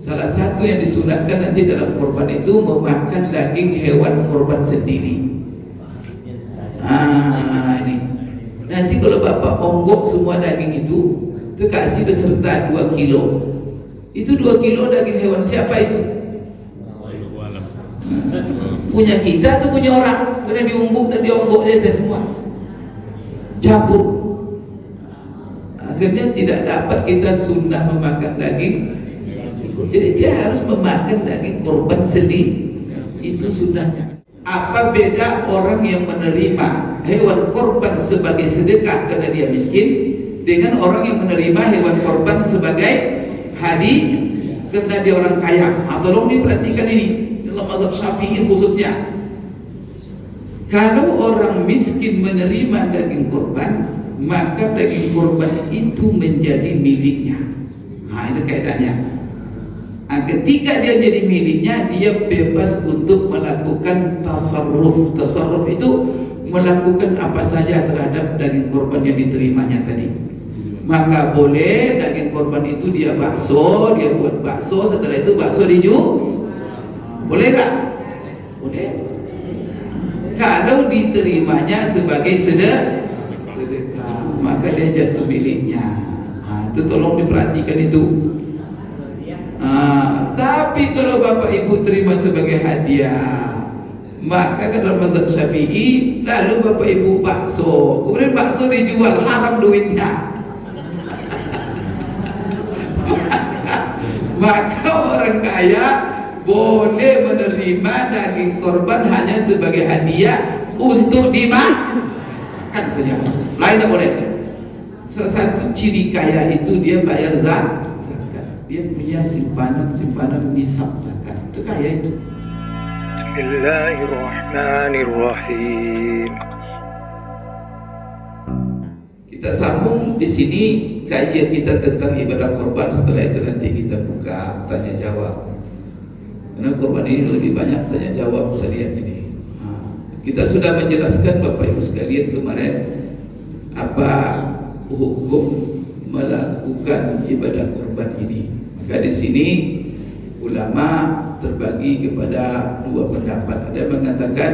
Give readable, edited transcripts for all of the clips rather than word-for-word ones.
Salah satu yang disunatkan nanti dalam kurban itu memakan daging hewan kurban sendiri. Ini nanti kalau bapak onggok semua daging itu kasih beserta 2 kilo. Itu 2 kilo daging hewan siapa itu? Punya kita atau punya orang? Karena diumbuk dan dionggok saja semua. Campur. Akhirnya tidak dapat kita sunnah memakan daging. Jadi dia harus memakan daging korban sendiri. Itu sunnahnya. Apa beda orang yang menerima hewan korban sebagai sedekah karena dia miskin dengan orang yang menerima hewan korban sebagai hadiah karena dia orang kaya? Tolong diperhatikan ini dalam mazhab Syafi'i khususnya. Kalau orang miskin menerima daging korban, maka daging korban itu menjadi miliknya. Itu kaidahnya. Ketika dia jadi miliknya, dia bebas untuk melakukan tasarruf. Tasarruf itu melakukan apa saja terhadap daging korban yang diterimanya tadi. Maka boleh daging korban itu dia bakso, dia buat bakso, setelah itu bakso dijual. Boleh gak? Boleh. Kalau diterimanya sebagai sedekah, maka dia jatuh miliknya. Itu tolong diperhatikan itu. Tapi kalau bapak ibu terima sebagai hadiah, maka dalam mazhab Syafi'i, lalu bapak ibu bakso, kemudian bakso dijual, haram duitnya. Maka orang kaya boleh menerima daging korban hanya sebagai hadiah untuk dimakan saja. Lain tidak boleh. Salah satu ciri kaya itu dia bayar zakat. Dia punya simpanan nisab zakat. Itu kaya itu. Bismillahirrahmanirrahim. Kita sambung di sini kajian kita tentang ibadah korban. Setelah itu nanti kita buka tanya jawab. Karena korban ini lebih banyak tanya jawab sekalian ini. Kita sudah menjelaskan Bapak Ibu sekalian kemarin apa hukum melakukan ibadah korban ini. Maka di sini ulama terbagi kepada dua pendapat. Ada yang mengatakan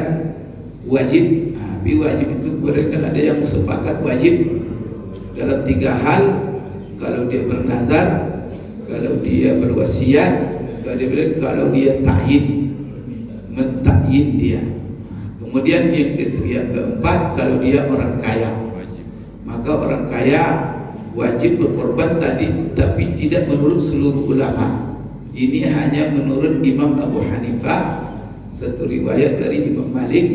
wajib. Tapi wajib itu mereka ada yang sepakat wajib dalam 3 hal. Kalau dia bernazar, kalau dia berwasiat, kalau dia ta'yin, mentakyin dia. Kemudian yang keempat, kalau dia orang kaya, maka orang kaya wajib berkorban tadi, tapi tidak menurut seluruh ulama. Ini hanya menurut Imam Abu Hanifah, satu riwayat dari Imam Malik,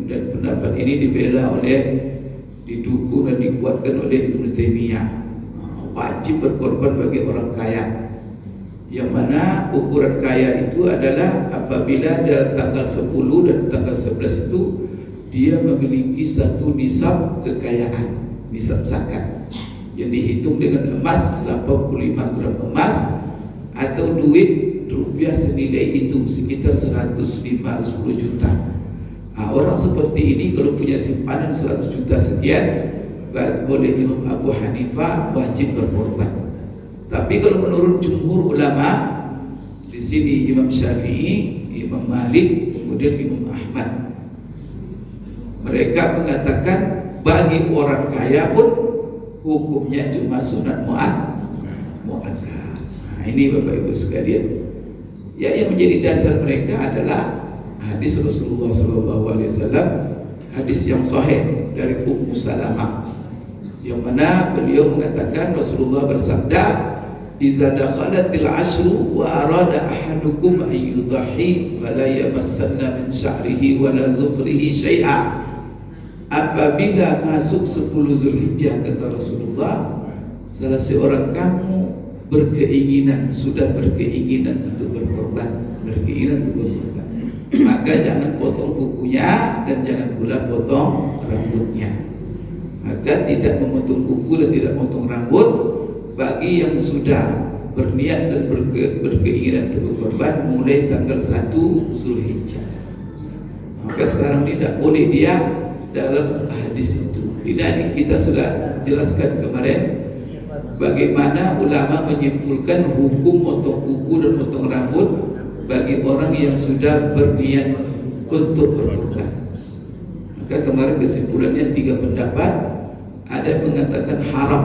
dan pendapat ini dibela oleh, didukung dan dikuatkan oleh Ibnu Taimiyah. Wajib berkorban bagi orang kaya, yang mana ukuran kaya itu adalah apabila dalam tanggal 10 dan tanggal 11 itu dia memiliki satu nisab kekayaan, nisab zakat, yang dihitung dengan emas 85 gram emas atau duit rupiah senilai itu sekitar 150 juta. Orang seperti ini kalau punya simpanan 100 juta sekian, boleh Imam Abu Hanifah wajib berkorban. Tapi kalau menurut jumhur ulama, di sini Imam Syafi'i, Imam Malik, kemudian Imam Ahmad, mereka mengatakan bagi orang kaya pun hukumnya cuma sunat mu'akkad. Ini Bapak Ibu sekalian, ya, yang menjadi dasar mereka adalah hadis Rasulullah SAW, hadis yang sahih dari Ummu Salamah, yang mana beliau mengatakan Rasulullah bersabda, "Iza dakhalatil ashru wa arada ahadukum an yudhi fala yamassanna min sya'rihi wa la dhufrihi syai'a." Apabila masuk 10 Zulhijjah, kata Rasulullah, salah seorang kamu sudah berkeinginan untuk berkorban, maka jangan potong kukunya dan jangan pula potong rambutnya. Maka tidak memotong kuku dan tidak memotong rambut bagi yang sudah berniat dan berkeinginan untuk berkorban mulai tanggal 1 Zulhijjah. Maka sekarang tidak boleh dia dalam hadis itu. Ini kita sudah jelaskan kemarin bagaimana ulama menyimpulkan hukum potong kuku dan dan potong rambut bagi orang yang sudah berniat untuk berkorban. Maka kemarin kesimpulannya 3 pendapat. Ada yang mengatakan haram.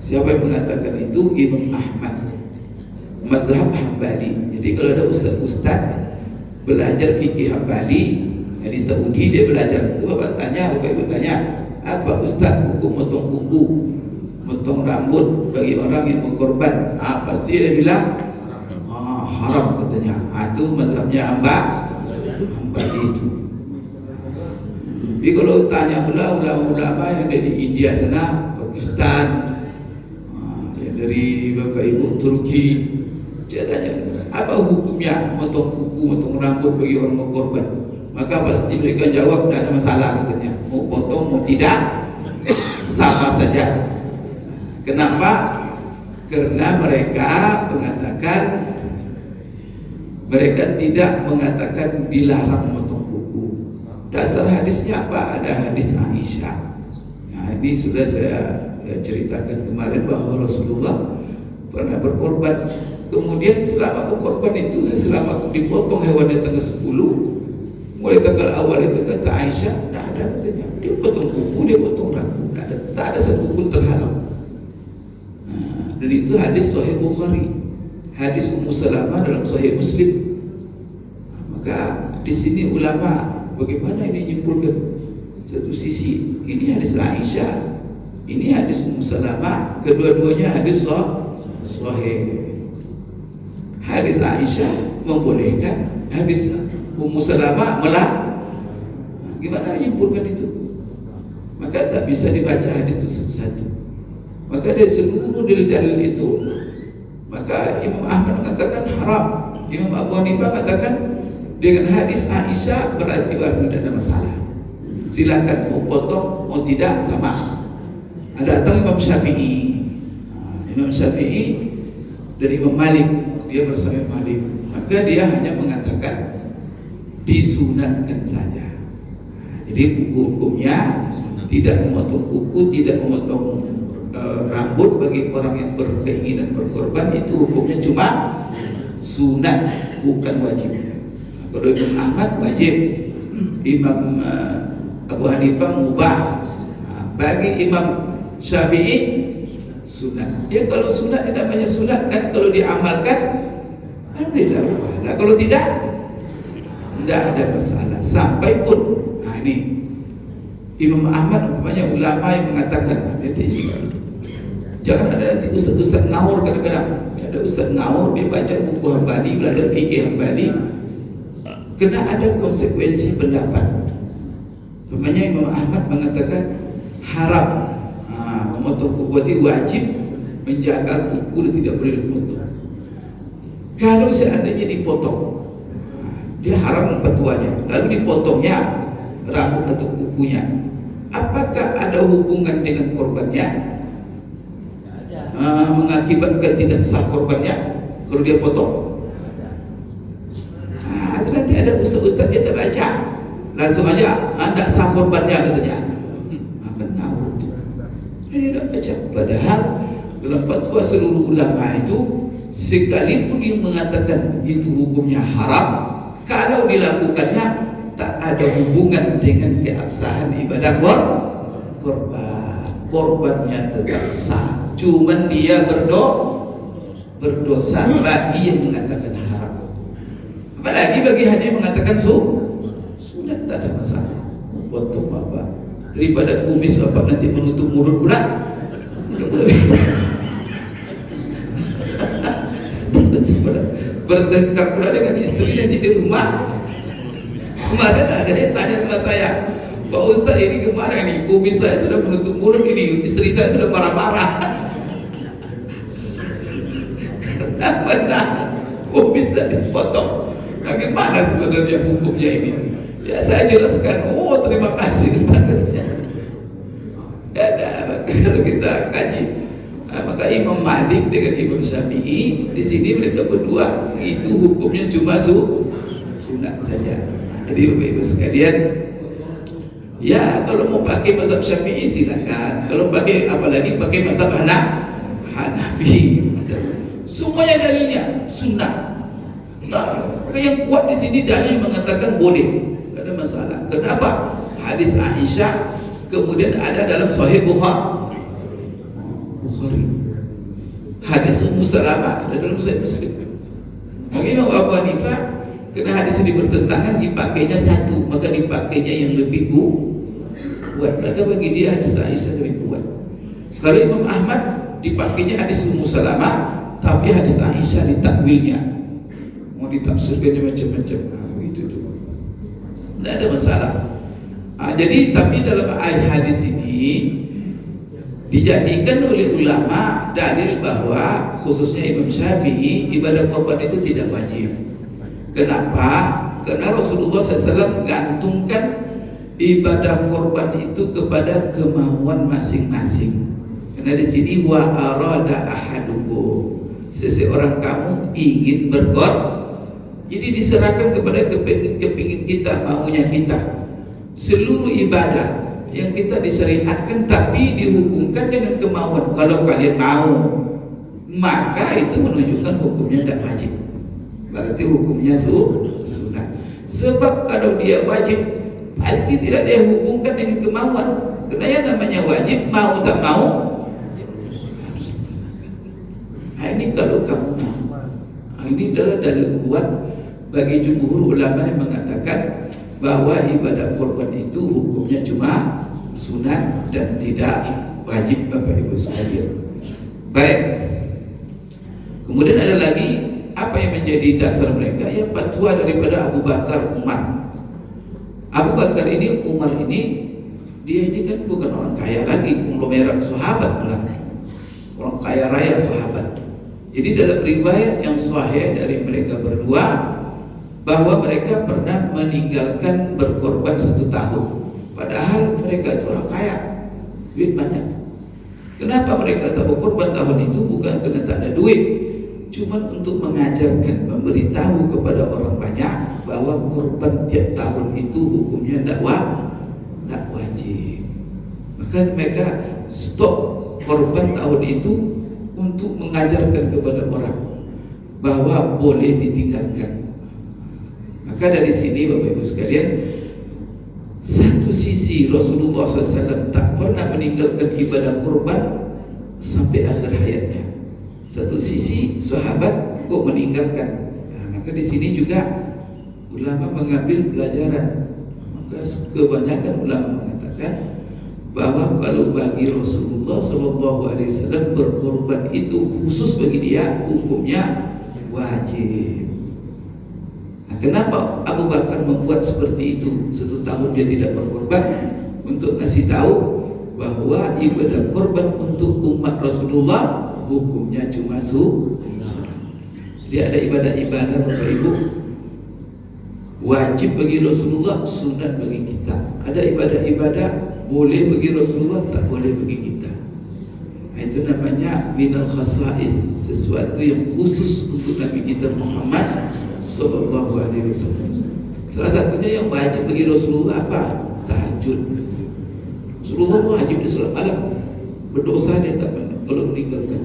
Siapa yang mengatakan itu? Imam Ahmad, mazhab Hambali. Jadi kalau ada ustaz-ustaz belajar fikih Hambali di Saudi, dia belajar. Bapak ibu tanya, apa ustaz hukum motong kuku, motong rambut bagi orang yang berkorban? Pasti dia bilang haram katanya. Itu mazhabnya Hambali itu. Tapi kalau tanya ulama yang dari India sana, Pakistan, yang dari Bapak Ibu Turki, dia tanya, apa hukumnya motong kuku, motong rambut bagi orang mau korban? Maka pasti mereka jawab, tidak ada masalah katanya. Mau potong, mau tidak, sama saja. Kenapa? Karena mereka mengatakan, mereka tidak mengatakan dilarang motong kuku. Dasar hadisnya apa? Ada hadis Aisyah. Nah, ini sudah saya ceritakan kemarin bahwa Rasulullah pernah berkorban. Kemudian selama berkorban itu, selama dipotong hewannya tanggal 10, mulai tanggal awal itu kata Aisyah, tidak ada katanya. Dia potong kuku, dia potong rambut, tak ada satu pun terhalang. Nah, dan itu hadis Sahih Bukhari, hadis Ummu Salamah dalam Sahih Muslim. Maka di sini ulama bagaimana ini nyimpulkan? Satu sisi ini hadis Aisyah, ini hadis Ummu Salamah, kedua-duanya hadis sahih. Hadis Aisyah membolehkan, hadis Ummu Salamah melarang. Gimana nyimpulkan itu? Maka tak bisa dibaca hadis itu satu-satu. Maka dari seluruh dalil-dalil itu, maka Imam Ahmad mengatakan haram, Imam Abu Hanifah mengatakan dengan hadis Aisyah berarti tidak ada masalah. Silakan mau potong mau tidak sama. Ada datang Imam Syafi'i dan Imam Malik, dia bersama Malik. Maka dia hanya mengatakan disunatkan saja. Jadi hukumnya tidak memotong kuku, tidak memotong rambut bagi orang yang berkeinginan berkorban, itu hukumnya cuma sunat, bukan wajib. Kalau Imam Ahmad wajib, Imam Abu Hanifah mubah, bagi Imam Syafi'i sunat. Ya kalau sunat, namanya sunat kan, kalau diamalkan alhamdulillah. Kalau tidak ada masalah. Sampai pun, ini Imam Ahmad banyak ulama yang mengatakan, jangan ada nanti ustaz-ustaz ngawur kadang-kadang. Ada ustaz ngawur, dia baca buku Hambali, belajar fikih Hambali, kena ada konsekuensi pendapat. Namanya Imam Ahmad mengatakan haram memotong kuku, berarti wajib menjaga kuku dan tidak boleh dipotong. Kalau seandainya dipotong, dia haram petuanya, lalu dipotongnya rambut atau kukunya, apakah ada hubungan dengan korbannya? Mengakibatkan tidak sah korbannya kalau dia potong? Nanti ada ustaz-ustaz dia tak baca, langsung aja anda sah korbannya katanya. Akan tahu dia tidak baca. Padahal dalam fatwa seluruh ulama itu, sekalipun yang mengatakan itu hukumnya haram, kalau dilakukannya tak ada hubungan dengan keabsahan ibadah korban. Korbannya tetap sah, cuman dia berdosa bagi yang mengatakan haram. Apalagi bagi hanya yang mengatakan sunat, tak ada masalah. Potong bapak, daripada kumis bapak nanti menutup mulut pula, tidak bisa. Bertengkar pula dengan istrinya di rumah. Kemarin ada yang tanya sama saya, Pak Ustaz, ini kemarin nih kumis saya sudah menutup mulut, ini istri saya sudah marah-marah. Karena benar kumis tadi dipotong. Bagaimana sebenarnya hukumnya ini? Ya saya jelaskan. Oh terima kasih Ustaz. Kalau kita kaji, maka Imam Malik dengan Imam Syafi'i di sini mereka berdua itu hukumnya cuma sunat saja. Jadi Bapak Ibu sekalian, ya kalau mau pakai mazhab Syafi'i silakan. Kalau pakai, apalagi pakai mazhab Hanafi, Semuanya dalilnya sunnah. Nah, yang kuat di sini dalil mengatakan boleh, tidak ada masalah. Kenapa? Hadis Aisyah kemudian ada dalam Sahih Bukhari. Hadis Ummu Salamah ada dalam Sahih Muslim. Maka Imam Abu Hanifah karena hadis ini bertentangan dipakainya satu, maka dipakainya yang lebih kuat. Maka bagi dia hadis Aisyah lebih kuat. Kalau Imam Ahmad dipakainya hadis Ummu Salamah, tapi hadis Aisyah ditakwilnya, mau ditafsirkannya macam-macam. Itu tuh, tidak ada masalah. Jadi tapi dalam ayat hadis ini dijadikan oleh ulama dalil bahwa khususnya Imam Syafi'i ibadah korban itu tidak wajib. Kenapa? Karena Rasulullah SAW menggantungkan ibadah korban itu kepada kemauan masing-masing. Karena di sini wa arada ahadukum, seseorang kamu ingin berkorban, jadi diserahkan kepada kepingin kita, maunya kita. Seluruh ibadah yang kita disyariatkan tapi dihukumkan dengan kemauan. Kalau kalian mau, maka itu menunjukkan hukumnya tidak wajib. Berarti hukumnya sunnah. Sebab kalau dia wajib, pasti tidak dia hukumkan dengan kemauan. Karena yang namanya wajib, mau tak mau. Nah, ini kalau kamu mau. Nah, ini adalah dalil kuat bagi jumhur ulama yang mengatakan bahwa ibadah korban itu hukumnya cuma sunat dan tidak wajib, Bapak Ibu sekalian. Baik. Kemudian ada lagi apa yang menjadi dasar mereka? Ya fatwa daripada Abu Bakar, Umar. Abu Bakar ini, Umar ini, dia ini kan bukan orang kaya lagi, konglomerat sahabat malah, orang kaya raya sahabat. Jadi dalam riwayat yang sahih dari mereka berdua bahwa mereka pernah meninggalkan berkorban 1 tahun. Padahal mereka itu orang kaya, duit banyak. Kenapa mereka tak berkorban tahun itu? Bukan karena tak ada duit, cuma untuk mengajarkan, memberitahu kepada orang banyak bahwa korban tiap tahun itu hukumnya tidak wajib. Maka mereka stop korban tahun itu untuk mengajarkan kepada orang bahwa boleh ditinggalkan. Maka dari sini Bapak Ibu sekalian, satu sisi Rasulullah SAW tak pernah meninggalkan ibadah kurban sampai akhir hayatnya. Satu sisi sahabat kok meninggalkan. Nah, maka di sini juga ulama mengambil pelajaran. Maka kebanyakan ulama mengatakan bahwa kalau bagi Rasulullah SAW berkorban itu khusus bagi dia hukumnya wajib. Nah, kenapa Abu Bakar membuat seperti itu? 1 tahun dia tidak berkorban untuk kasih tahu bahwa ibadah korban untuk umat Rasulullah hukumnya cuma sunnah. Jadi ada ibadah-ibadah Bapak Ibu wajib bagi Rasulullah, sunat bagi kita. Ada ibadah-ibadah boleh bagi Rasulullah, tak boleh bagi kita. Nah, itu namanya minal khasais, sesuatu yang khusus untuk Nabi kita Muhammad Sallallahu Alaihi Wasallam. Salah satunya yang wajib bagi Rasulullah apa? Tahajud. Rasulullah wajib di salat malam. Berdosa dia tak pernah kalau meninggalkan.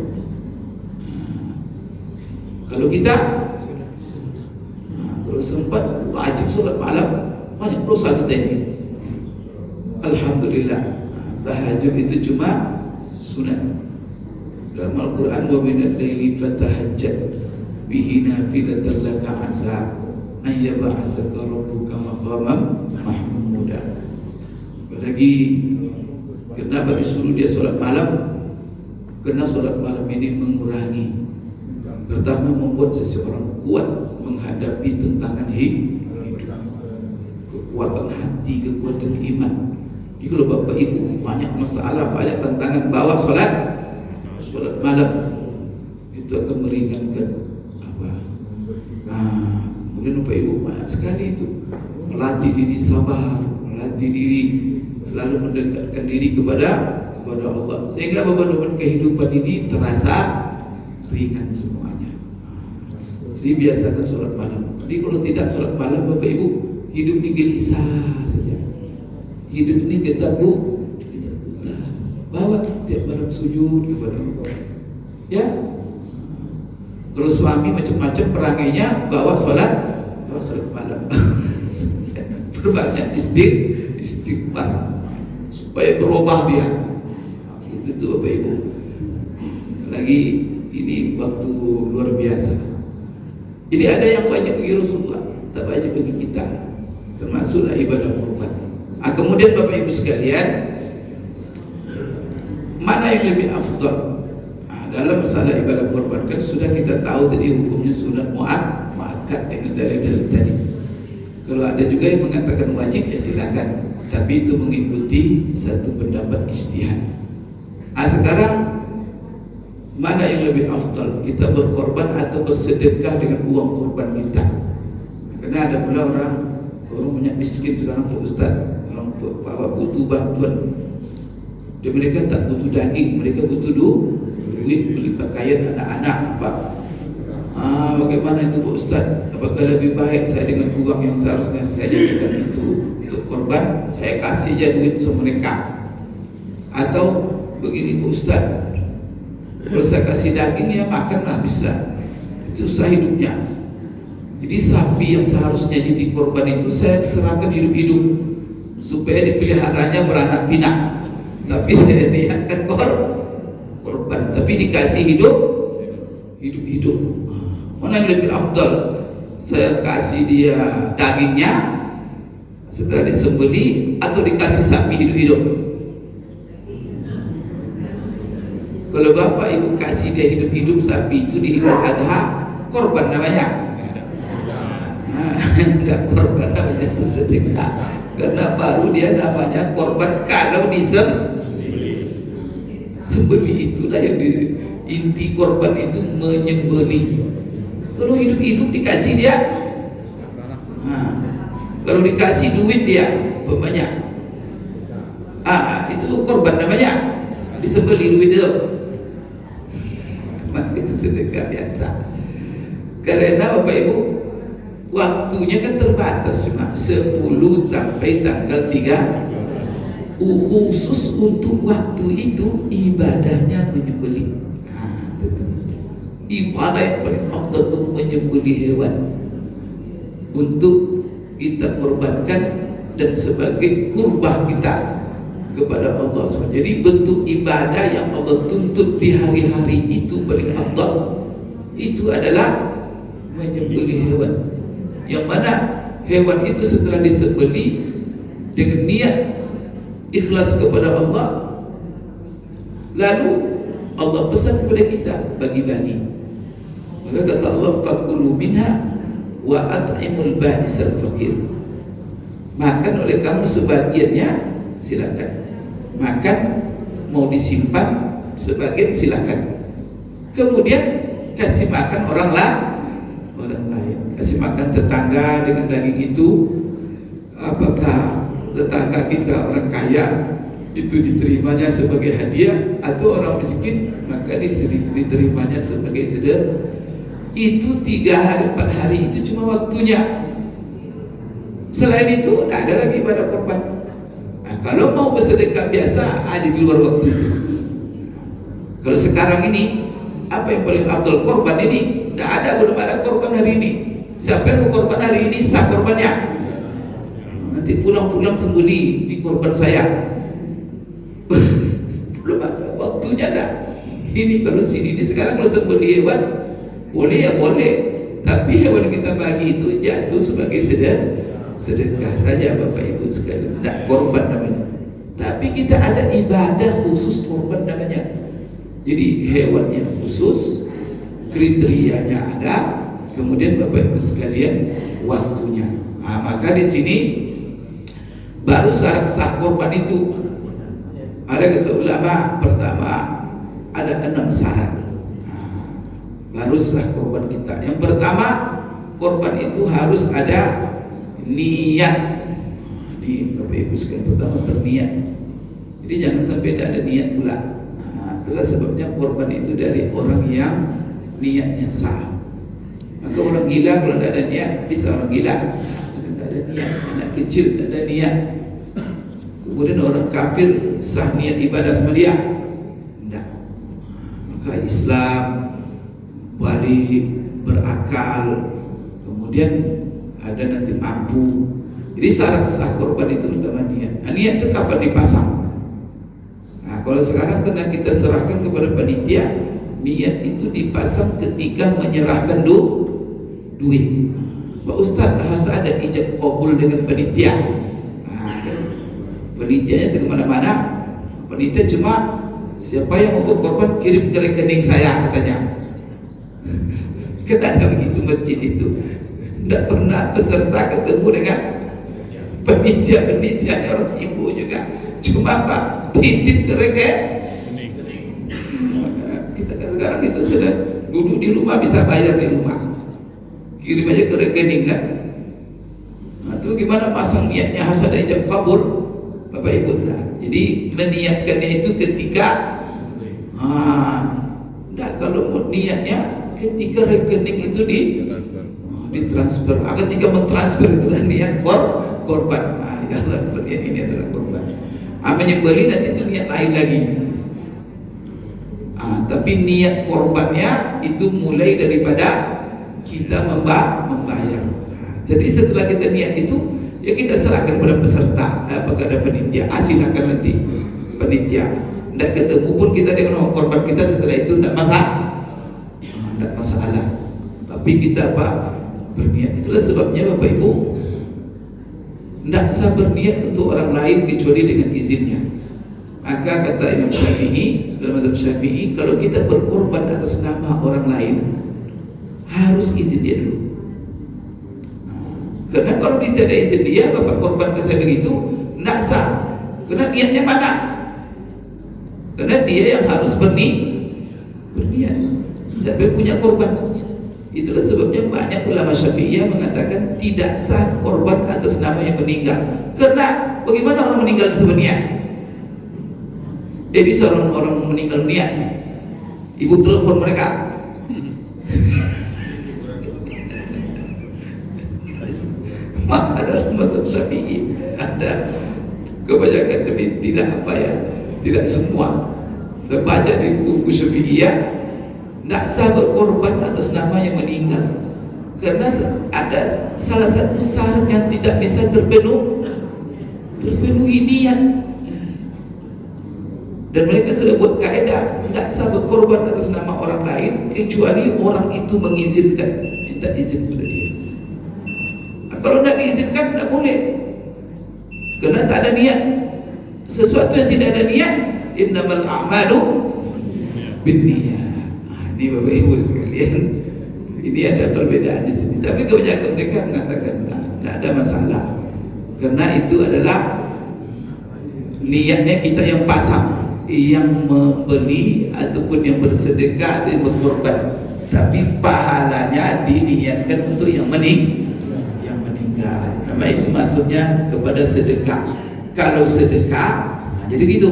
Kalau kita kalau sempat wajib salat malam, banyak dosa kita ini. Alhamdulillah, tahajud itu cuma sunat. Dalam Al-Quran, wa minal laili fatahajjat bihi nafilatan laka asa an yab'atsaka rabbuka maqaman mahmuda. Apalagi kenapa disuruh dia solat malam? Karena solat malam ini mengurangi, pertama membuat seseorang kuat menghadapi tantangan hidup, kekuatan hati, kekuatan iman. Jadi kalau Bapak Ibu banyak masalah, banyak tantangan, bawa solat malam, itu akan meringankan apa? Kemudian Bapak Ibu banyak sekali itu melatih diri sabar, melatih diri selalu mendekatkan diri kepada Allah, sehingga beban-beban kehidupan ini terasa ringan semuanya. Jadi biasakan sholat malam. Jadi kalau tidak sholat malam Bapak Ibu, hidup ini gelisah saja. Hidup ini ketakutan. Bawa tiap malam sujud kepada Allah. Ya. Kalau suami macam-macam perangainya bawa sholat malam. Berbanyak istighfar supaya berubah dia. Itu tuh Bapak Ibu. Lagi ini waktu luar biasa. Jadi ada yang wajib bagi Rasulullah, tak wajib bagi kita, termasuklah ibadah kurban. Kemudian Bapak Ibu sekalian, mana yang lebih afdal? Dalam masalah ibadah kurban kan sudah kita tahu tadi hukumnya sunat muakkad dengan dalil-dalil tadi. Kalau ada juga yang mengatakan wajib ya silakan, tapi itu mengikuti satu pendapat ijtihad. Sekarang mana yang lebih afdal? Kita berkorban atau bersedekah dengan uang kurban kita? Karena ada pula orang banyak miskin sekarang Pak Ustaz, orang butuh bantuan. Dan mereka tak butuh daging, mereka butuh duit beli pakaian anak-anak, Pak. Bagaimana itu Pak Ustaz? Apakah lebih baik saya dengan uang yang seharusnya saya jadikan itu untuk korban, saya kasih aja duit sama mereka? Atau begini Pak Ustaz, kalau saya kasih daging ya makan habislah, itu susah hidupnya. Jadi sapi yang seharusnya jadi korban itu saya serahkan hidup-hidup supaya dipeliharanya beranak pinak, tapi saya niatkan korban, tapi dikasih hidup. Mana yang lebih afdal? Saya kasih dia dagingnya setelah disembeli atau dikasih sapi hidup-hidup? Kalau Bapak Ibu kasih dia hidup-hidup, sapi itu di Idul Adha, korban namanya. Enggak korban namanya, itu sedekah. Karena baru dia namanya korban kalau disembeli. Itulah yang inti korban itu, menyembeli. Kalau hidup-hidup dikasih dia, kalau dikasih duit dia banyak, itu korban namanya, disembeli duit itu. Itu sedekah biasa. Karena Bapak Ibu, waktunya kan terbatas, cuma 10 sampai tanggal 3. Khusus untuk waktu itu ibadahnya menyembelih. Ibadah yang paling afdal itu menyembelih hewan untuk kita korbankan dan sebagai kurban kita kepada Allah SWT. Jadi bentuk ibadah yang Allah tuntut di hari-hari itu paling afdal itu adalah menyembelih hewan. Yang mana hewan itu setelah disembelih dengan niat ikhlas kepada Allah, lalu Allah pesan kepada kita bagi-bagi. Maka kata Allah, fakulu minha wa at'imul ba'isal fakir. Makan oleh kamu sebagiannya, silakan. Makan, mau disimpan sebagian silakan. Kemudian kasih makan orang lain. Kasih makan tetangga dengan daging itu. Apakah tetangga kita orang kaya itu diterimanya sebagai hadiah, atau orang miskin maka diterimanya sebagai sedekah? Itu 3 hari 4 hari itu cuma waktunya. Selain itu tidak ada lagi ibadah korban. Kalau mau bersedekah biasa ada di luar waktu itu. Kalau sekarang ini apa yang paling afdal korban ini? Tidak ada, belum ada korban hari ini. Siapa yang mau korban hari ini sah korbannya. Nanti pulang-pulang sembeli di korban saya. Belum ada waktunya dah. Ini baru sini ini sekarang kalau sembeli hewan boleh ya boleh, tapi hewan kita bagi itu jatuh sebagai sedekah saja Bapak Ibu sekalian, tidak korban namanya. Tapi kita ada ibadah khusus korban namanya. Jadi hewannya khusus, kriterianya ada, kemudian Bapak Ibu sekalian waktunya. Maka di sini baru syarat sah korban itu. Ada kata ulama, pertama ada 6 syarat. Baru sah korban kita. Yang pertama, korban itu harus ada niat. Ini Bapak Ibu sekalian, pertama berniat. Jadi jangan sampai tidak ada niat pula. Itulah sebabnya korban itu dari orang yang niatnya sah. Maka orang gila kalau tidak ada niat bisa orang gila. Tidak ada niat, anak kecil tidak ada niat. Kemudian orang kafir sah niat ibadah sama dia? Tidak. Maka Islam, wali balik, berakal, kemudian ada nanti mampu. Jadi syarat sah korban itu pertama niat. Nah, niat itu kapan dipasang? Nah, kalau sekarang kena kita serahkan kepada panitia, niat itu dipasang ketika menyerahkan duit. Pak Ustaz harus ada ijab kabul dengan panitia. Nah, panitianya itu kemana-mana. Panitia cuma siapa yang mau berkorban kirim ke rekening saya katanya. Kenapa begitu masjid itu? Tidak pernah peserta ketemu dengan panitia orang ibu juga. Cuma apa? Titip ke rekening. Kita kan sekarang itu sudah duduk di rumah bisa bayar di rumah. Kirim aja ke rekening kan. Nah, itu gimana pasang niatnya harus ada ijab kabul, Bapak Ibu. Nah, jadi meniatkannya itu ketika kalau niatnya ketika rekening itu ditransfer. Ketika mentransfer itulah niat korban. Ya Allah, niat ini adalah korban. Menyembelih nanti itu niat lain lagi. Tapi niat korbannya itu mulai daripada kita membayar. Jadi setelah kita niat itu, ya kita serahkan kepada peserta, kepada panitia. Silakan nanti panitia. Tidak ketemu pun kita dengan korban kita setelah itu tidak masalah. Tapi kita berniat. Itulah sebabnya Bapak Ibu tidak sah berniat untuk orang lain kecuali dengan izinnya. Maka kata Imam Syafi'i, dalam mazhab Syafi'i, kalau kita berkorban atas nama orang lain harus izin dia dulu. Karena kalau tidak ada izin dia, Bapak korban ke saya begitu, tidak sah. Karena niatnya mana? Karena dia yang harus berniat. Siapa yang punya korban? Itulah sebabnya banyak ulama Syafi'iyah mengatakan tidak sah korban atas nama yang meninggal. Karena bagaimana orang meninggal bisa berniat? Dia bisa orang meninggal niat. Ibu telepon mereka. Maka dalam mazhab Syafi'i ada kebanyakan, tapi tidak semua. Saya baca di buku Syafi'iyah, tidak sah berkorban atas nama yang meninggal karena ada salah satu syarat yang tidak bisa terpenuhi niat. Dan mereka sudah buat kaidah tidak sah berkorban atas nama orang lain kecuali orang itu mengizinkan, minta izin kepada dia. Kalau tidak diizinkan tidak boleh, karena tak ada niat. Sesuatu yang tidak ada niat, innamal a'malu binniyat. Ini Bapak Ibu sekalian, ini ada perbedaan di sini. Tapi kebanyakan mereka mengatakan tidak ada masalah, karena itu adalah niatnya kita yang pasang, yang membeli ataupun yang bersedekah atau yang berkorban, tapi pahalanya diniatkan untuk yang meninggal. Nama itu maksudnya kepada sedekah. Kalau sedekah, jadi gitu.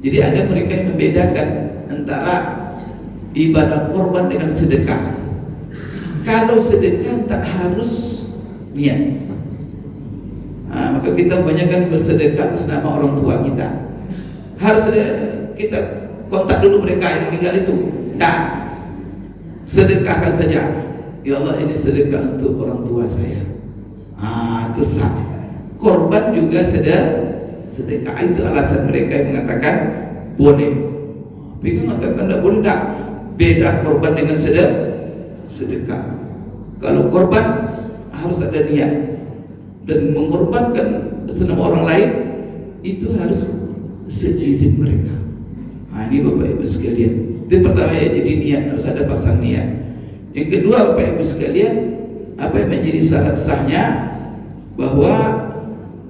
Jadi ada mereka yang membedakan antara ibadah korban dengan sedekah. Kalau sedekah tak harus niat. Maka kita banyakkan bersedekah atas nama orang tua kita. Harus kita kontak dulu mereka yang meninggal itu. Dan sedekahkan saja. Ya Allah, ini sedekah untuk orang tua saya. Itu sah. Korban juga sedekah. Itu alasan mereka yang mengatakan boleh. Tapi mengatakan tidak boleh, tidak. Beda korban dengan sedekah. Kalau korban harus ada niat, dan mengorbankan atas nama orang lain itu harus seizin mereka. Ini Bapak Ibu sekalian. Itu pertama ya, jadi niat, harus ada pasang niat. Yang kedua Bapak Ibu sekalian, apa yang menjadi syarat sahnya? Bahwa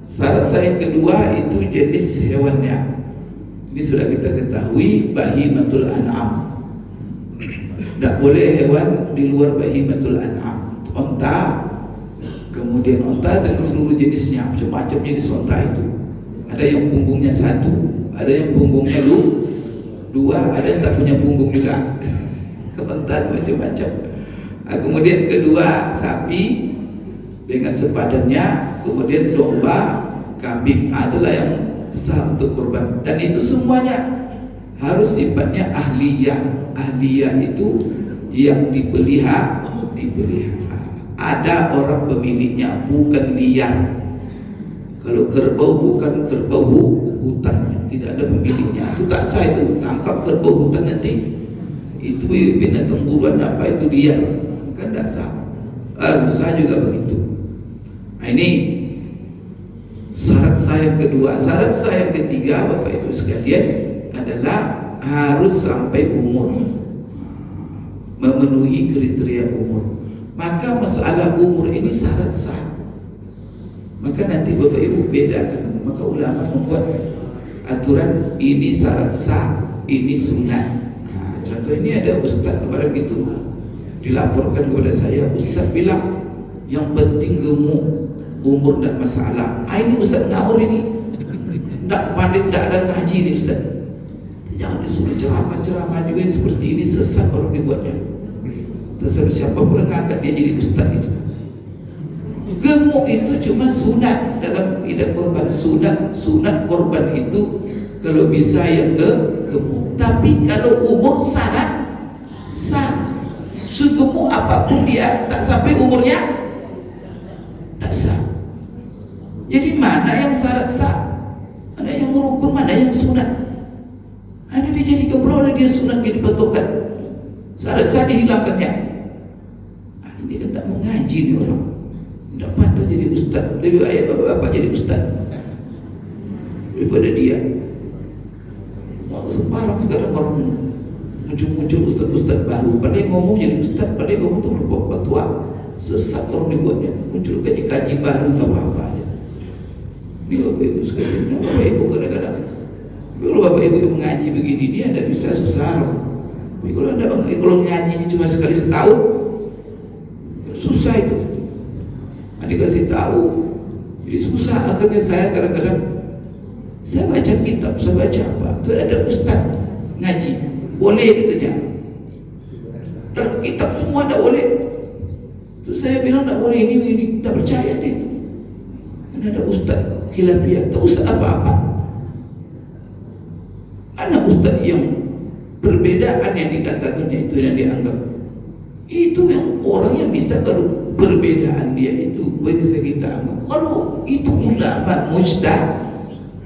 syarat sah yang kedua itu jenis hewannya. Ini sudah kita ketahui, bahimatul an'am. Tidak boleh hewan di luar bahimatul an'am. Onta, kemudian onta dan seluruh jenisnya, macam-macam jenis onta itu. Ada yang punggungnya satu, ada yang punggungnya dua, ada yang tak punya punggung juga. Onta macam-macam. Kemudian kedua sapi dengan sepadannya, kemudian domba, kambing, adalah yang sah untuk kurban. Dan itu semuanya harus sifatnya ahliyah. Ahliyah itu yang dipelihara. Ada orang pemiliknya, bukan liar. Kalau kerbau bukan kerbau hutan, tidak ada pemiliknya, itu tak sah. Itu tangkap kerbau hutan nanti itu binatang buruan apa itu liar, kan tak sah. Rusa juga begitu. Nah, ini syarat sah yang kedua. Syarat sah yang ketiga, Bapak Ibu sekalian, adalah harus sampai umur, memenuhi kriteria umur. Maka masalah umur ini syarat sah. Maka nanti Bapak Ibu bedakan. Maka ulama membuat aturan ini syarat sah, ini sunat. Nah, contoh ini ada ustaz kemarin gitu, dilaporkan kepada saya, ustaz bilang yang penting gemuk, umur dan masalah. Ini ustaz ngawur ini, tidak pandai, tidak ada ngaji ini ustaz. Jangan disuruh ceramah juga yang seperti ini, sesat orang dibuatnya. Terserah siapa pun ngangkat dia jadi ustaz itu. Gemuk itu cuma sunat dalam ibadah korban. Sunat korban itu kalau bisa yang gemuk. Tapi kalau umur syarat sah. Segemuk apapun dia tak sampai umurnya tak sah. Jadi mana yang syarat sah, mana yang rukun, mana yang sunat? Ada dia jadi keberapa dia sunat jadi patokan. Syarat sah dihilangkannya. Ini kan tak mengaji ni orang, tidak pantas jadi ustaz. Lebih baik bapak jadi ustaz daripada dia. Sekarang orang muncul ustaz baru, pandai ngomong jadi ustaz, pandai ngomong tu berbuat fatwa, sesat orang dibuatnya. Muncul kaji baru tak apa-apa aja. Ini Bapak Ibu sekalian, Bapak Ibu kadang-kadang kalau Bapak Ibu yang mengaji begini dia tidak bisa susah. Tapi kalau ngaji cuma sekali setahun, susah itu. Dikasih tahu, jadi susah. Akhirnya saya kadang-kadang saya baca kitab, saya baca apa, itu ada ustaz ngaji, boleh katanya. Dalam kitab semua tak boleh. Terus saya bilang tak boleh, ini tak percaya dia. Karena ada ustaz khilafiyah, tak ustaz apa-apa. Anak ustaz yang perbedaan yang dikatakannya itu yang dianggap itu yang orang yang bisa, kalau perbedaan dia itu bisa kita anggap. Kalau itu ulama mujtahid,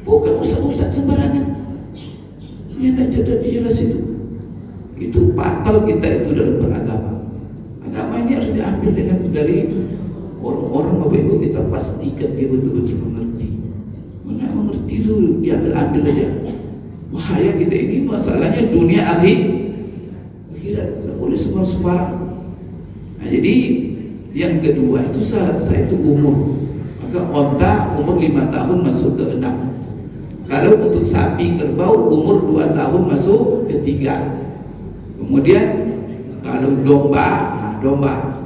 bukan ustaz-ustaz sembarangan. Yang tak jelas itu fatal kita itu dalam beragama. Agama ini harus diambil dari orang-orang Bapak Ibu, kita pastikan dia betul-betul mengerti. Mana mengerti itu diambil aja. Bahaya kita ini, masalahnya dunia akhirat, tidak boleh sembarang. Nah, jadi yang kedua itu syarat saya itu umur. Maka onta umur 5 tahun masuk ke 6. Kalau untuk sapi kerbau umur 2 tahun masuk ke 3. Kemudian kalau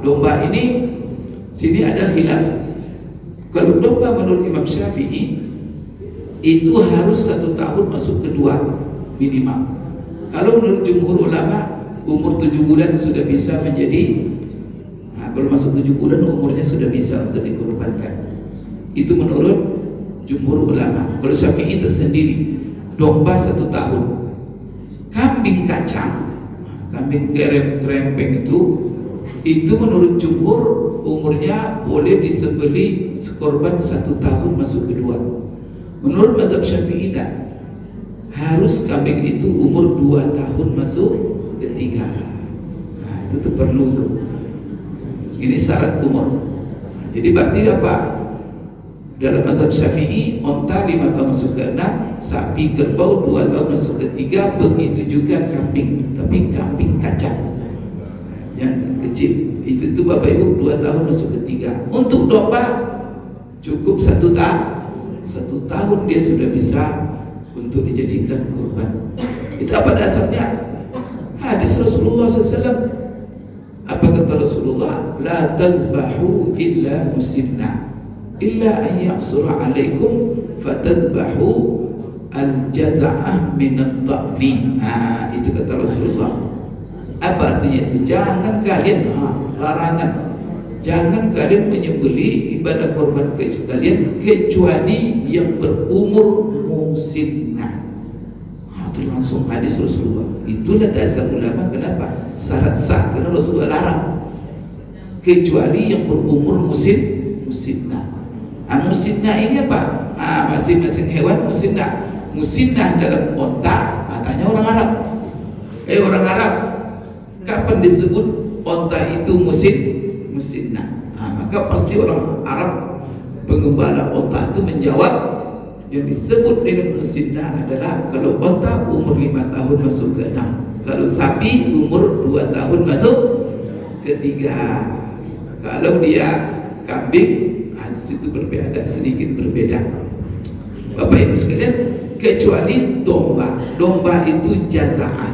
domba ini sini ada khilaf. Kalau domba menurut Imam Syafi'i itu harus 1 tahun masuk ke 2 minimal. Kalau menurut jumhur ulama umur 7 bulan sudah bisa menjadi, kalau masuk 7 bulan umurnya sudah bisa untuk dikorbankan. Itu menurut jumhur ulama. Kalau Syafi'i tersendiri, domba 1 tahun. Kambing kacang, kambing kerempeng itu menurut jumhur umurnya boleh disembelih sekorban 1 tahun masuk ke 2. Menurut mazhab Syafi'i harus kambing itu umur 2 tahun masuk ke 3. Nah, itu perlu tuh. Ini syarat umur. Jadi berarti apa? Dalam mazhab Syafi'i, onta 5 tahun masuk ke 6, sapi kerbau 2 tahun masuk ke 3, begitu juga kambing, tapi kambing kacang yang kecil. Itu Bapak Ibu 2 tahun masuk ke 3. Untuk domba cukup 1 tahun. 1 tahun dia sudah bisa untuk dijadikan kurban. Itu apa dasarnya? Hadis Rasulullah SAW. Apa kata Rasulullah? La tazbahu illa musinna illa an yaqsura alaikum fatazbahu al-jaza'ah minat ta'ni. Itu kata Rasulullah. Apa artinya itu? Jangan kalian larangan, jangan kalian menyembelih ibadah korban kalian kecuali yang berumur musinna. Itu langsung hadis Rasulullah. Itulah dasar ulama kenapa syarat sah, karena Rasulullah larang kecuali yang berumur musinnah. Musinnah ini apa? Masing-masing hewan musinnah. Musinnah dalam onta, tanya orang Arab. Orang Arab, kapan disebut onta itu musinnah? Maka pasti orang Arab pengembala onta itu menjawab, yang disebut dengan musinnah adalah kalau onta umur 5 tahun masuk ke 6, kalau sapi umur 2 tahun masuk ke 3, kalau dia kambing di situ berbeda, sedikit berbeda. Bapak Ibu sekalian, kecuali domba itu jaza'ah.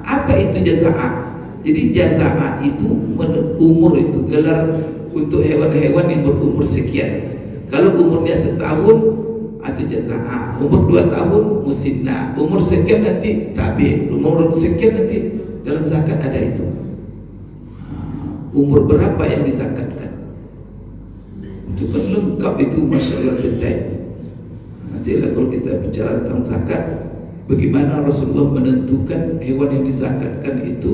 Apa itu jaza'ah? Jadi jaza'ah itu umur itu gelar untuk hewan-hewan yang berumur sekian. Kalau umurnya setahun itu jaza'ah, umur 2 tahun musinnah, umur sekian nanti tabi, umur sekian nanti dalam zakat ada itu. Umur berapa yang dizakatkan? Itu kan lengkap itu, Masya Allah, detail. Nanti kalau kita bicara tentang zakat, bagaimana Rasulullah menentukan hewan yang dizakatkan itu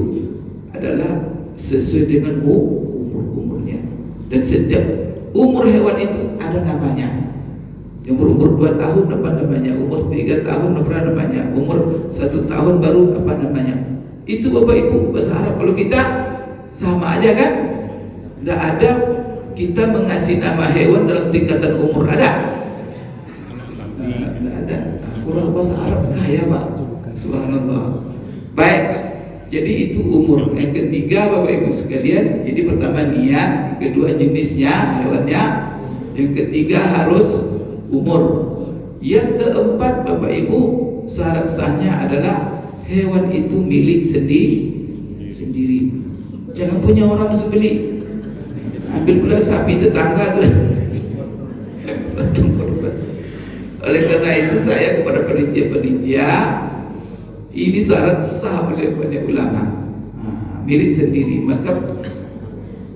adalah sesuai dengan umurnya. Dan setiap umur hewan itu ada namanya. Yang berumur 2 tahun apa namanya, umur 3 tahun apa namanya, umur 1 tahun baru apa namanya. Itu Bapak Ibu bahasa Arab. Kalau kita sama aja kan, tidak ada kita mengasih nama hewan dalam tingkatan umur, ada? Tidak ada. Kurang bahasa Arab kaya Pak, subhanallah. Baik, jadi itu umur. Yang ketiga Bapak Ibu sekalian, jadi pertama niat, kedua jenisnya hewannya, yang ketiga harus umur. Yang keempat Bapak Ibu, syarat sahnya adalah hewan itu milik sendiri. Jangan punya orang sebeli, ambil pula sapi tetangga tu. Oleh karena itu saya kepada penitia, ini syarat sah oleh banyak ulama, milik sendiri. Maka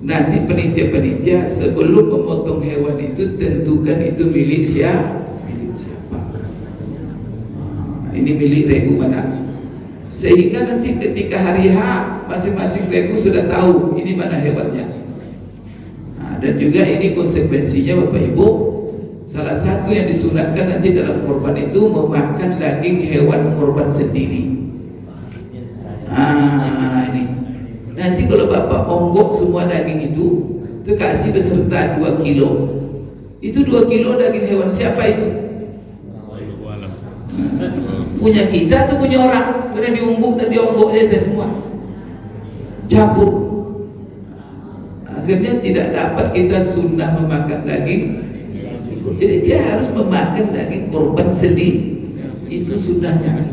nanti penitia sebelum memotong hewan itu tentukan itu milik siapa. Ini milik regu mana, sehingga nanti ketika hari H masing-masing regu sudah tahu ini mana hewannya. Dan juga ini konsekuensinya Bapak Ibu, salah satu yang disunatkan nanti dalam korban itu memakan daging hewan korban sendiri. Ini nanti kalau Bapak onggok semua daging itu kasih beserta 2 kilo. Itu 2 kilo daging hewan siapa itu? Punya kita atau punya orang? Karena diumbuk dan dionggok saja semua, campur. Akhirnya tidak dapat kita sunnah memakan daging. Jadi dia harus memakan daging korban sendiri. Itu sunnahnya.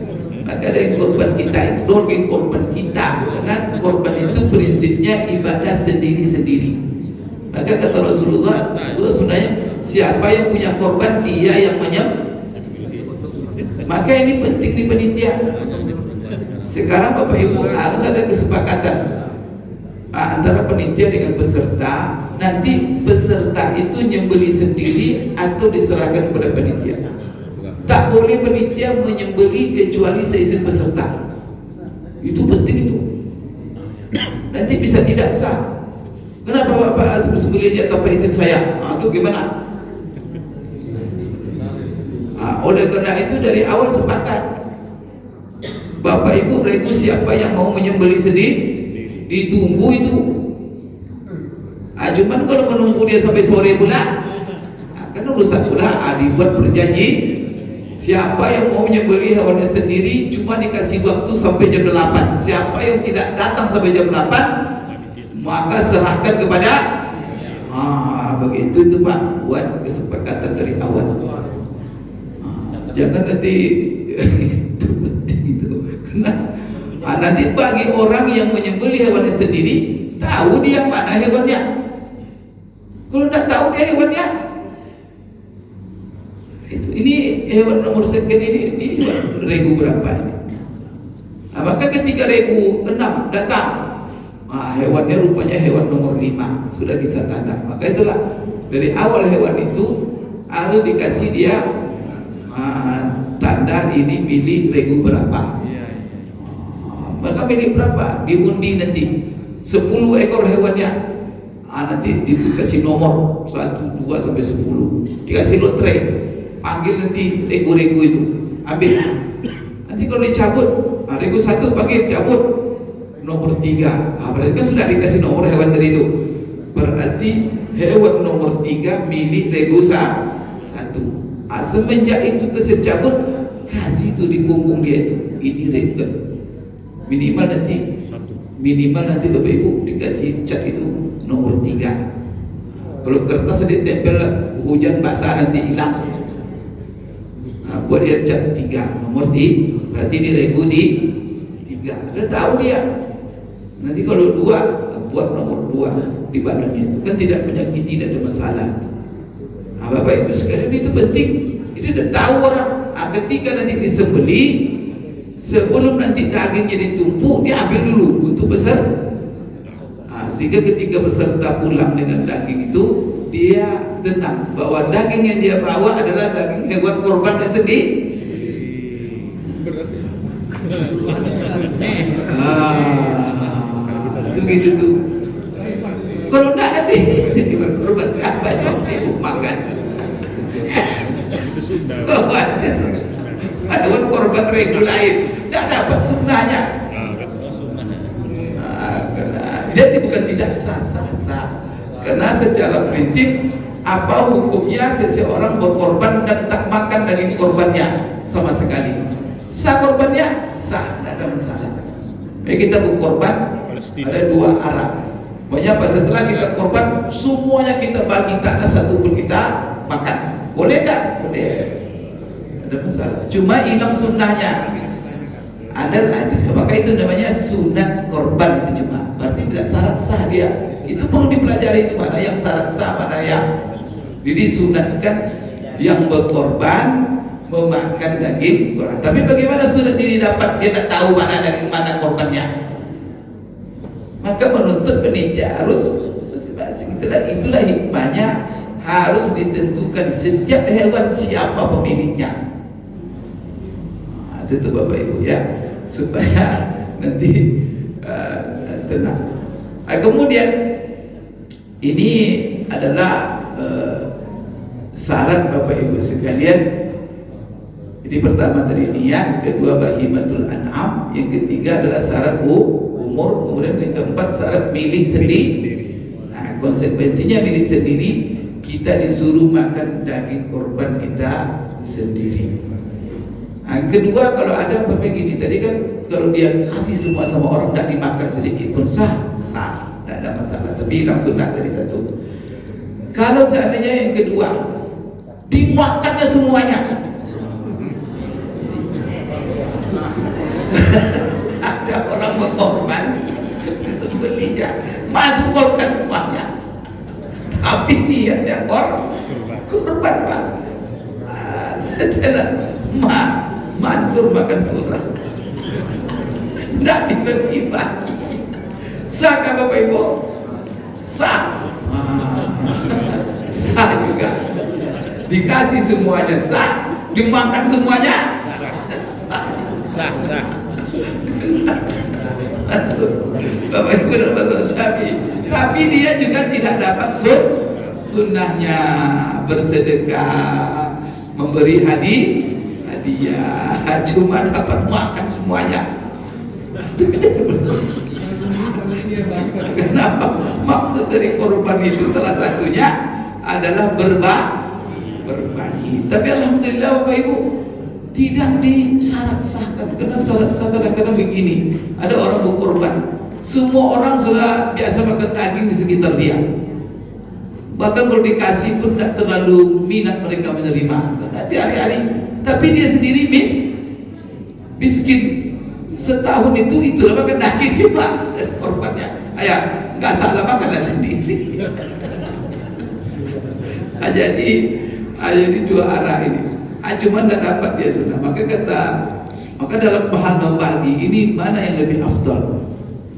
Maka daging korban kita itu daging korban kita, karena korban itu prinsipnya ibadah sendiri-sendiri. Maka kata Rasulullah, itu sunnahnya siapa yang punya korban dia yang Maka ini penting di panitia. Sekarang Bapak Ibu harus ada kesepakatan antara panitia dengan peserta. Nanti peserta itu nyembeli sendiri atau diserahkan kepada panitia. Tak boleh panitia menyembeli kecuali seizin peserta. Itu penting itu. Nanti bisa tidak sah. Kenapa Bapak harus bersembeli aja tanpa izin saya? Itu gimana? Oleh karena itu dari awal sepakat, Bapak Ibu regu siapa yang mau menyembeli sendiri, ditunggu itu. Cuman kalau menunggu dia sampai sore pula, kan urusan pula. Dibuat perjanji, siapa yang mau menyembeli hewannya sendiri cuma dikasih waktu sampai jam 8. Siapa yang tidak datang sampai jam 8, maka serahkan kepada begitu itu Pak, buat kesepakatan dari awal. Jangan nanti itu penting itu. Nanti bagi orang yang menyembeli hewannya sendiri, tahu dia mana hewannya. Kalau tidak tahu dia hewannya, ini hewan nomor sekian ini regu berapa ini? Maka ketika regu 6 datang, hewannya rupanya hewan nomor 5, sudah bisa tanda. Maka itulah dari awal hewan itu harus dikasih dia tanda standar ini milik regu berapa. Maka milik berapa? Diundi nanti 10 ekor hewannya. Nanti dikasih nomor 1, 2 sampai 10. Dikasih lotre. Panggil nanti regu-regu itu. Ambil. Nanti kalau dicabut, regu 1 panggil cabut. Nomor 3. Berarti kan sudah dikasih nomor hewan tadi itu. Berarti hewan nomor 3 milik regu 1. Semenjak itu cabut, kasih itu di punggung dia itu. Ini regu. Minimal nanti Bapak Ibu dikasih cat itu nomor 3. Kalau kertas ditempel hujan basah nanti hilang. Buat dia cat 3 nomor 3. Berarti ini regu di 3. Dia tahu dia. Nanti kalau 2 buat nomor 2 di badannya itu kan tidak menyakiti, tidak ada masalah. Bapak Ibu sekalian, itu penting. Ini udah tahu orang. Ketika nanti disembeli, sebelum nanti dagingnya ditumpuk, dia ambil dulu untuk besar. Sehingga ketika peserta pulang dengan daging itu, dia tenang bahwa daging yang dia bawa adalah daging hewan korban sendiri. Itu gitu tuh. Kalau enggak nanti jadi korban siapa yang ibu makan? Ada korban regu lain, tidak dapat sunnahnya. Jadi bukan tidak sah. Karena secara prinsip, apa hukumnya seseorang berkorban dan tak makan daging korbannya sama sekali? Sah korbannya, sah, tidak ada masalah. Kita berkorban ada 2 arah. Pokoknya setelah kita korban, semuanya kita bagi, tak ada satu pun kita makan. Boleh tak? Boleh. Ada masalah. Cuma hilang sunnahnya. Maka itu namanya sunat korban itu cuma. Berarti tidak syarat sah dia. Itu perlu dipelajari, itu mana yang syarat sah, mana yang. Jadi sunatkan yang berkorban memakan daging korban. Tapi bagaimana sunat ini dapat? Dia tak tahu mana daging mana korbannya. Maka menuntut penitia harus masing-masing. Itulah hikmahnya, harus ditentukan setiap hewan siapa pemiliknya. Itu Bapak Ibu ya, supaya nanti tenang. Kemudian ini adalah syarat Bapak Ibu sekalian. Jadi pertama tadi niat, kedua bahimatul an'am, yang ketiga adalah syarat umur, kemudian yang keempat syarat milik sendiri. Konsekuensinya milik sendiri, kita disuruh makan daging korban kita sendiri. Kedua, kalau ada begini tadi kan, kalau dia kasih semua sama orang, tidak dimakan sedikit pun sah, tidak ada masalah. Tapi langsung tak dari satu. Kalau seandainya yang kedua dimakannya semuanya, ada orang berkorban disembelihnya, masuk kulkas semuanya, tapi dia korban Pak. Setelah Mansur makan surah, tidak dibagi-bagi. Sah kan Bapak Ibu? Sah. Sah juga. Dikasih semuanya sah, dimakan semuanya sah. Sah. Bapak Ibu dan Bapak Syafi'i. Tapi dia juga tidak dapat sunnahnya bersedekah, memberi hadiah, cuma dapat makan semuanya. Kenapa? Maksud dari korban itu salah satunya adalah berbagi. Tapi alhamdulillah Bapak Ibu, tidak disyarat-sahkan. Karena syarat-sah kadang-kadang begini, ada orang berkorban, semua orang sudah biasa makan daging di sekitar dia. Bahkan kalau dikasih pun tidak terlalu minat mereka menerima. Nanti hari-hari, tapi dia sendiri miskin. Setahun itulah makan daging cuma korbannya. Nggak salah makanlah sendiri. Jadi 2 arah ini. Cuma tidak dapat dia sudah. Maka dalam bahan membagi ini mana yang lebih afdal?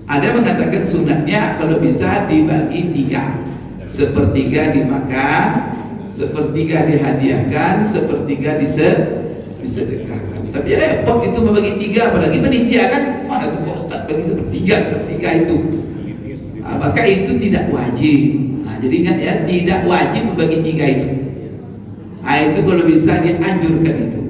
Ada yang mengatakan sunatnya kalau bisa dibagi 3. Sepertiga dimakan, sepertiga dihadiahkan, sepertiga disedekahkan. Tapi repot itu membagi tiga, apalagi panitia kan, mana tuh Pak Ustaz bagi sepertiga itu. Maka itu tidak wajib. Jadi ingat ya, tidak wajib membagi tiga itu. Itu kalau bisa dianjurkan itu.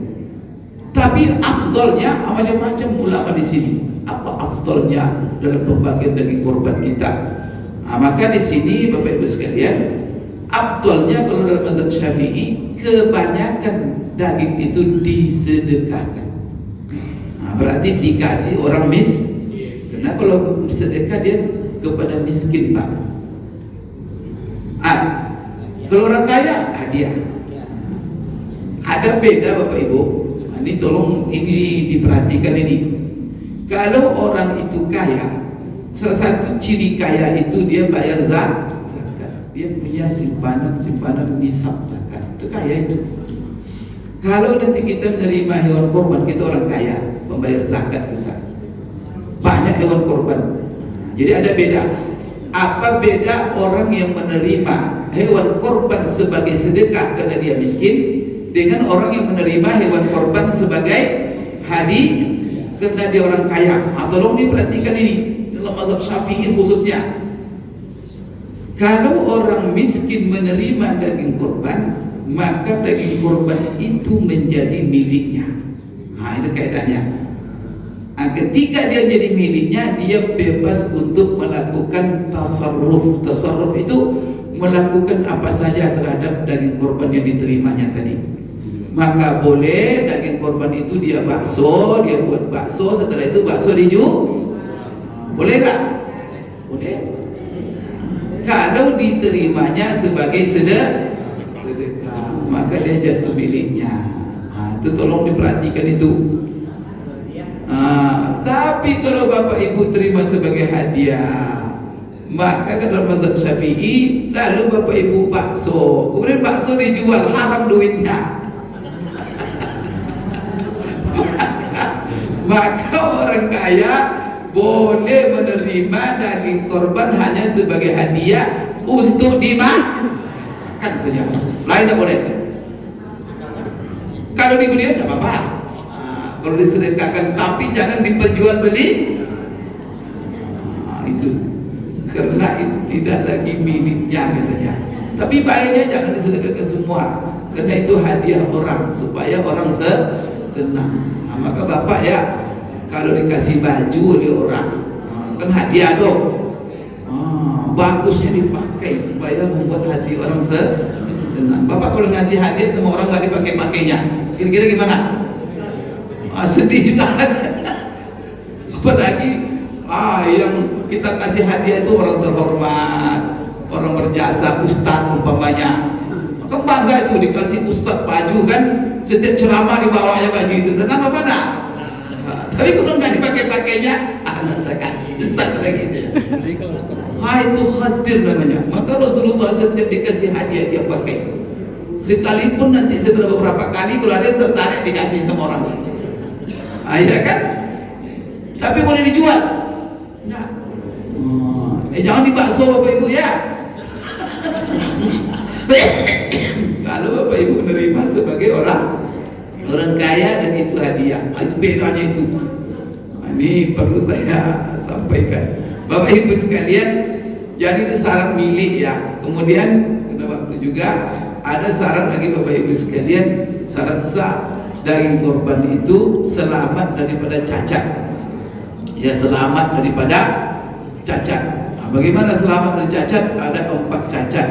Tapi afdolnya macam-macam ulama di sini. Apa afdolnya dalam pembagian daging korban kita? Maka di sini Bapak Ibu sekalian, afdolnya kalau dalam mazhab Syafi'i, kebanyakan daging itu disedekahkan. Berarti dikasih orang karena kalau sedekah dia kepada miskin, Pak. Kalau orang kaya hadiah. Ada beda Bapak Ibu. Ini tolong ini diperhatikan ini. Kalau orang itu kaya, salah satu ciri kaya itu dia bayar zakat. Dia punya simpanan nisab zakat. Itu kaya itu. Kalau nanti kita menerima hewan korban, kita orang kaya, membayar zakat kita. Banyak hewan korban. Jadi ada beda. Apa beda orang yang menerima hewan korban sebagai sedekah karena dia miskin dengan orang yang menerima hewan korban sebagai hadiah karena dia orang kaya? Tolong diperhatikan ini dalam mazhab Syafi'i khususnya. Kalau orang miskin menerima daging korban, maka daging korban itu menjadi miliknya. Itu kaidahnya. Ketika dia jadi miliknya, dia bebas untuk melakukan tasarruf. Tasarruf itu melakukan apa saja terhadap daging korban yang diterimanya tadi. Maka boleh daging korban itu dia bakso, dia buat bakso, setelah itu bakso dijual. Boleh gak? Boleh. Kalau diterimanya sebagai sedekah, maka dia jatuh miliknya. Itu tolong diperhatikan itu. Tapi kalau Bapak Ibu terima sebagai hadiah, maka dalam mazhab Syafi'i, lalu Bapak Ibu bakso, kemudian bakso dijual, haram duitnya. Maka orang kaya boleh menerima daging korban hanya sebagai hadiah untuk dimakan saja. Lain tidak boleh. Kalau dibeli tidak apa-apa. Kalau disedekahkan, tapi jangan diperjualbeli. Itu karena itu tidak lagi miliknya katanya. Tapi baiknya jangan disedekahkan semua, karena itu hadiah orang supaya orang senang. Maka Bapak ya, kalau dikasih baju oleh orang, kan hadiah tuh, bagusnya dipakai supaya membuat hati orang senang. Bapak kalau ngasih hadiah semua orang nggak dipakai-pakainya, kira-kira gimana? Sedih banget. Apalagi yang kita kasih hadiah itu orang terhormat, orang berjasa, ustadz umpamanya. Maka bangga itu dikasih ustadz baju kan, setiap ceramah di bawahnya baju itu, senang apa enggak? Tapi kalau nggak dipakai-pakainya, anak saya kasih ustadz lagi itu. Itu khatir namanya. Maka Rasulullah setiap dikasih hadiah dia pakai. Sekalipun nanti setelah beberapa kali kalau ada yang tertarik dikasih sama orang. Ya kan? Tapi boleh dijual? Nah. Jangan dibakso Bapak Ibu ya. Kalau Bapak Ibu menerima sebagai orang kaya dan itu hadiah, itu bedanya itu. Ini perlu saya sampaikan. Bapak Ibu sekalian, jadi itu syarat milik ya. Kemudian pada waktu juga ada syarat lagi Bapak Ibu sekalian, syarat sah daging korban itu selamat daripada cacat. Ya, selamat daripada cacat. Bagaimana selamat dari cacat? Ada 4 cacat.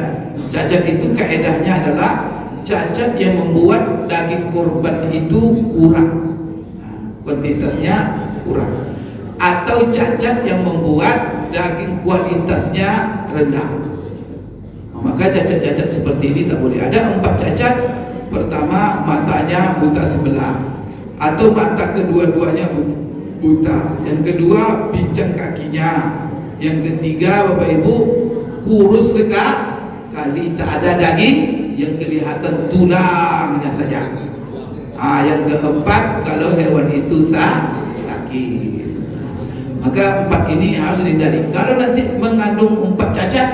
Cacat itu kaedahnya adalah cacat yang membuat daging korban itu kurang, kuantitasnya kurang, atau cacat yang membuat daging kualitasnya rendah. Maka cacat-cacat seperti ini tak boleh. Ada 4 cacat. Pertama, matanya buta sebelah, atau mata kedua-duanya buta. Yang kedua, pincang kakinya. Yang ketiga, Bapak Ibu, kurus sekali, tak ada daging, yang kelihatan tulangnya saja. Yang keempat, kalau hewan itu sakit. Maka 4 ini harus dihindari. Kalau nanti mengandung 4 cacat,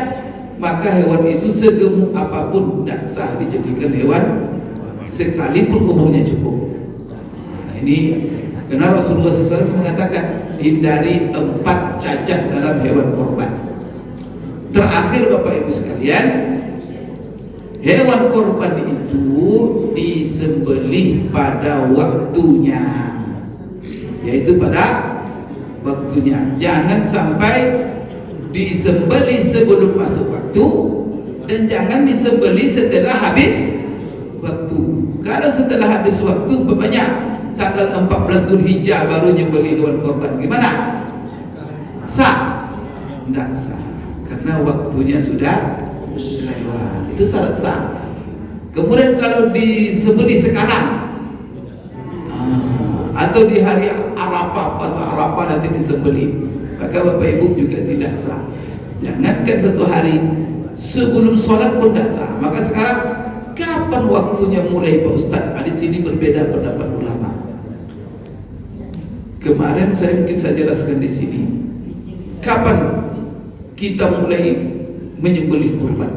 maka hewan itu segemuk apapun tidak sah dijadikan hewan, sekalipun umurnya cukup. Ini karena Rasulullah SAW mengatakan hindari 4 cacat dalam hewan korban. Terakhir Bapak Ibu sekalian, hewan korban itu disembelih pada waktunya, yaitu pada waktunya. Jangan sampai disembelih sebelum masuk waktu, dan jangan disembelih setelah habis waktu. Kalau setelah habis waktu, banyak tanggal 14 Zulhijjah baru nyembelih hewan korban, gimana? Sah? Tidak sah, karena waktunya sudah lewat. Itu syarat sah. Kemudian kalau disembelih sekarang, atau di hari Arafah, pas Arafah nanti disembelih, maka Bapak Ibu juga tidak sah. Jangankan 1 hari, sebelum sholat pun tidak sah. Maka sekarang kapan waktunya mulai Pak Ustaz? Di sini berbeda pendapat ulama. Kemarin saya mungkin saya jelaskan di sini. Kapan kita mulai menyembelih kurban?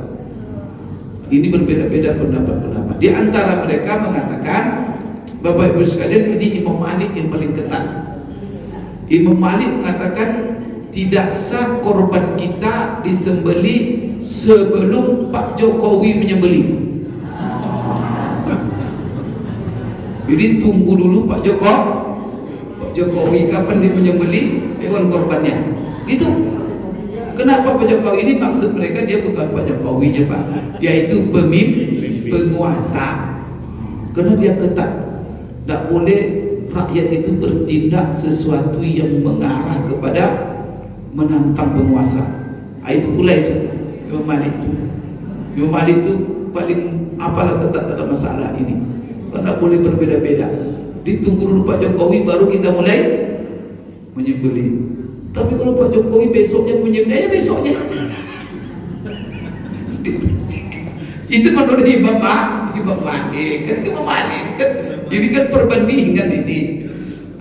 Ini berbeda-beda pendapat ulama. Di antara mereka mengatakan, Bapak Ibu sekalian, ini Imam Malik yang paling ketat. Imam Malik mengatakan tidak sah korban kita disembelih sebelum Pak Jokowi menyembelih. Jadi tunggu dulu Pak Jokowi kapan dia menyembelih hewan korbannya. Gitu. Kenapa Pak Jokowi ini? Maksud mereka dia bukan Pak Jokowinya Pak, yaitu pemimpin, penguasa. Karena dia ketat, tidak boleh rakyat itu bertindak sesuatu yang mengarah kepada menantang penguasa. Itu pula itu Imam Malik. Imam Malik itu paling apalah ketat dalam masalah ini. Tidak boleh berbeda-beda. Ditunggu dulu Pak Jokowi baru kita mulai menyembelih. Tapi kalau Pak Jokowi besoknya menyembelih, ya besoknya. Itu menurut Imam Malik kan, Imam Malik kan, ini kan perbandingan ini.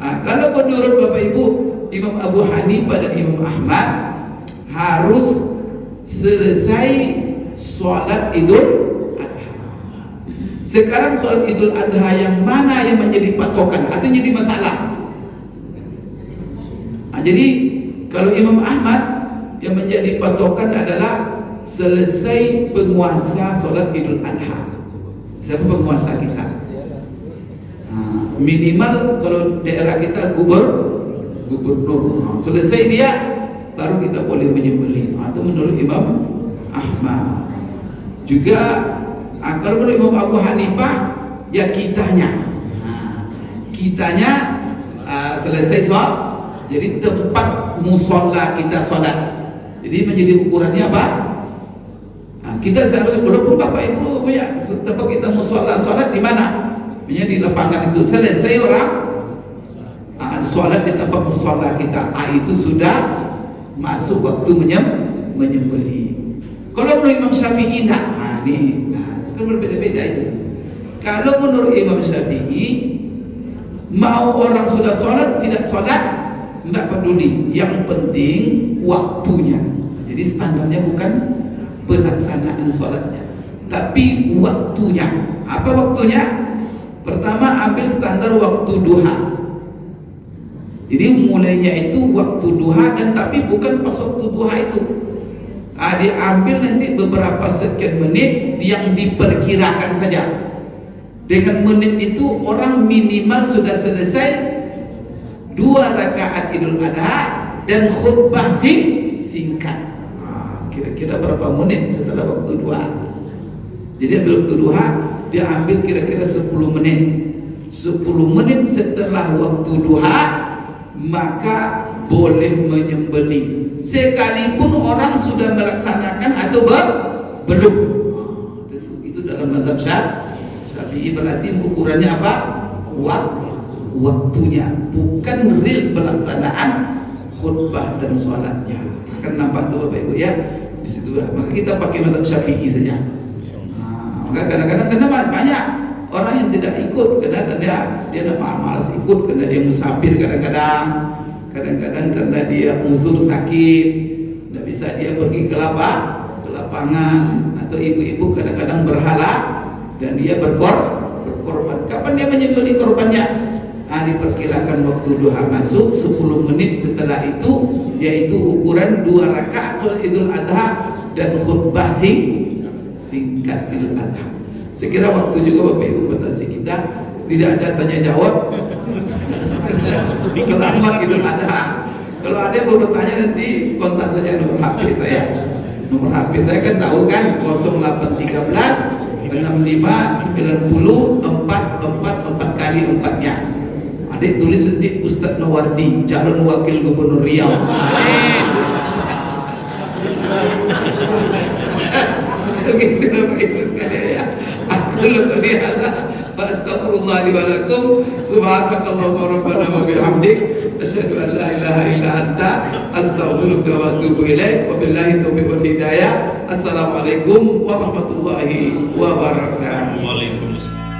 Kalau menurut Bapak Ibu Imam Abu Hanifah dan Imam Ahmad, harus selesai sholat Idul Adha. Sekarang sholat Idul Adha yang mana yang menjadi patokan atau jadi masalah? Jadi kalau Imam Ahmad yang menjadi patokan adalah selesai penguasa sholat Idul Adha. Siapa penguasa kita? Minimal kalau daerah kita gubernur. Selesai dia, baru kita boleh menyembelih. Itu menurut Imam Ahmad. Juga kalau menurut Imam Abu Hanifah, ya kitanya selesai sholat. Jadi tempat musola kita sholat. Jadi menjadi ukurannya apa? Kita seharusnya, walaupun Bapak Ibu ya, tempat kita musola sholat di mana? Di lapangan itu selesai orang sholat di tempat musola kita. Itu sudah masuk waktu menyembelih. Kalau menurut Imam Syafi'i enggak. Itu kan berbeda-beda itu. Kalau menurut Imam Syafi'i, mau orang sudah sholat tidak sholat, tidak peduli, yang penting waktunya. Jadi standarnya bukan pelaksanaan sholatnya, tapi waktunya. Apa waktunya? Pertama, ambil standar waktu duha. Jadi mulainya itu waktu duha, dan tapi bukan pas waktu duha itu. Diambil nanti beberapa sekian menit yang diperkirakan saja. Dengan menit itu orang minimal sudah selesai 2 rakaat Idul Adha dan khutbah singkat. Kira-kira berapa menit setelah waktu duha? Jadi ambil waktu duha, dia ambil kira-kira 10 menit. 10 menit setelah waktu duha, maka boleh menyembelih. Sekalipun orang sudah melaksanakan atau belum. Itu dalam mazhab Syafi'i. Berarti ukurannya apa? Waktunya, bukan real pelaksanaan khutbah dan sholatnya. Kan nampak tuh Bapak Ibu ya, di situ. Maka kita pakai mazhab Syafi'i saja. Maka kadang-kadang banyak orang yang tidak ikut karena dia malas ikut, karena dia musafir, kadang-kadang karena dia uzur sakit, tidak bisa dia pergi ke lapangan, atau ibu-ibu kadang-kadang berhala dan dia berkorban. Kapan dia menyembelih korbannya? diperkirakan waktu duha masuk 10 menit setelah itu, yaitu ukuran 2 rakaat sholat Idul Adha dan khutbah singkat Idul Adha. Sekira waktu juga Bapak Ibu batasi kita, tidak ada tanya jawab selamat Idul Adha. Kalau ada yang mau bertanya nanti kontak saja nomor HP saya. Nomor HP saya kan tahu kan, 0813 65 90 444 kali 4-nya. Adik tulis nanti Ustadz Nawardi, calon wakil gubernur Riau. Begitu Bapak Ibu sekalian ya. Aku qali hadza wa astaghfirullah li wa lakum. Subhanakallahumma rabbana wa bihamdik asyhadu an la ilaha illa anta astaghfiruka wa atubu ilaik. Wabillahi taufiq wal hidayah. Assalamualaikum warahmatullahi wabarakatuh. Waalaikumsalam.